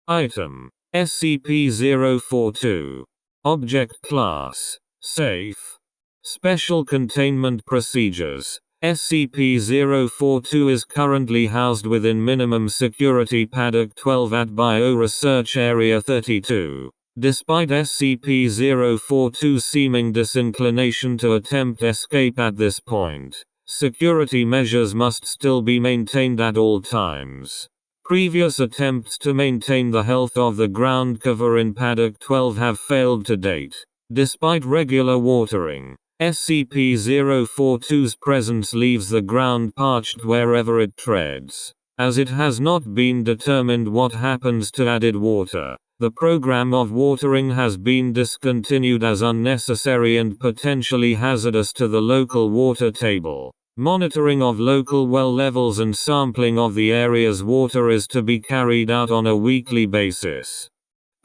Item. SCP-042. Object Class. Safe. Special Containment Procedures. SCP-042 is currently housed within Minimum Security Paddock 12 at Bioresearch Area 32. Despite SCP-042's seeming disinclination to attempt escape at this point, security measures must still be maintained at all times. Previous attempts to maintain the health of the ground cover in Paddock 12 have failed to date. Despite regular watering, SCP-042's presence leaves the ground parched wherever it treads. As it has not been determined what happens to added water, the program of watering has been discontinued as unnecessary and potentially hazardous to the local water table. Monitoring of local well levels and sampling of the area's water is to be carried out on a weekly basis.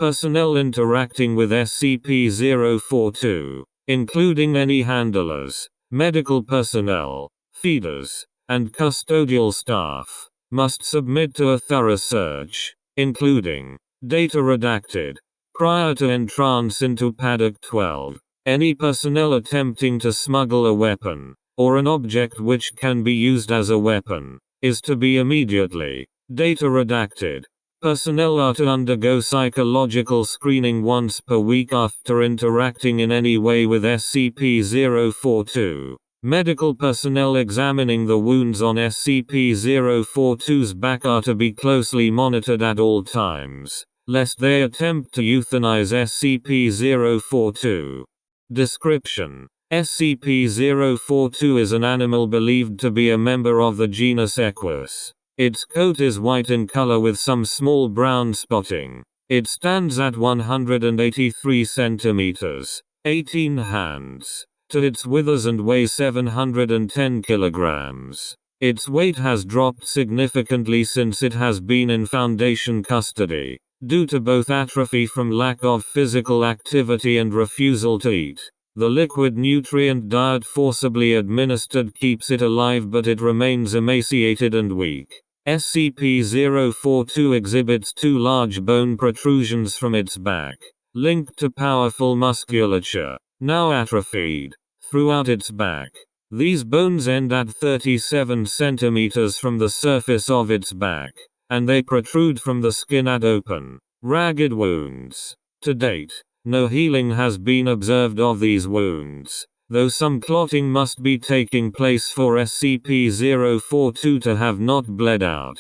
Personnel interacting with SCP-042, including any handlers, medical personnel, feeders, and custodial staff, must submit to a thorough search, including data redacted, prior to entrance into Paddock 12. Any personnel attempting to smuggle a weapon, or an object which can be used as a weapon, is to be immediately data redacted. Personnel are to undergo psychological screening once per week after interacting in any way with SCP-042. Medical personnel examining the wounds on SCP-042's back are to be closely monitored at all times, lest they attempt to euthanize SCP-042. Description: SCP-042 is an animal believed to be a member of the genus Equus. Its coat is white in color with some small brown spotting. It stands at 183 centimeters, 18 hands, to its withers and weighs 710 kilograms. Its weight has dropped significantly since it has been in Foundation custody, due to both atrophy from lack of physical activity and refusal to eat. The liquid nutrient diet forcibly administered keeps it alive, but it remains emaciated and weak. SCP-042 exhibits two large bone protrusions from its back, linked to powerful musculature, now atrophied, throughout its back. These bones end at 37 centimeters from the surface of its back, and they protrude from the skin at open, ragged wounds. To date, no healing has been observed of these wounds, though some clotting must be taking place for SCP-042 to have not bled out.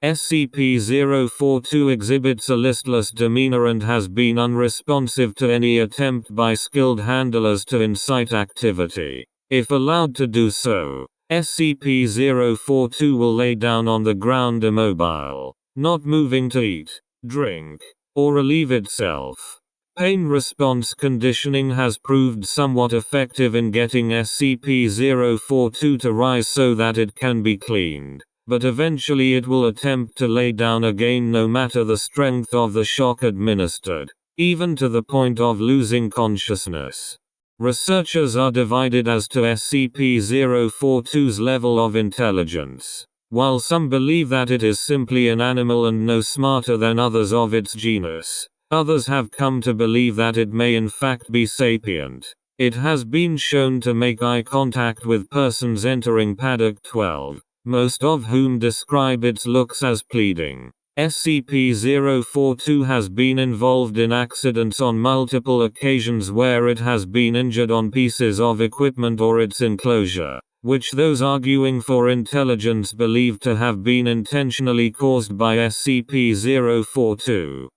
SCP-042 exhibits a listless demeanor and has been unresponsive to any attempt by skilled handlers to incite activity. If allowed to do so, SCP-042 will lay down on the ground immobile, not moving to eat, drink, or relieve itself. Pain response conditioning has proved somewhat effective in getting SCP-042 to rise so that it can be cleaned, but eventually it will attempt to lay down again no matter the strength of the shock administered, even to the point of losing consciousness. Researchers are divided as to SCP-042's level of intelligence. While some believe that it is simply an animal and no smarter than others of its genus, others have come to believe that it may in fact be sapient. It has been shown to make eye contact with persons entering Paddock 12, most of whom describe its looks as pleading. SCP-042 has been involved in accidents on multiple occasions where it has been injured on pieces of equipment or its enclosure, which those arguing for intelligence believe to have been intentionally caused by SCP-042.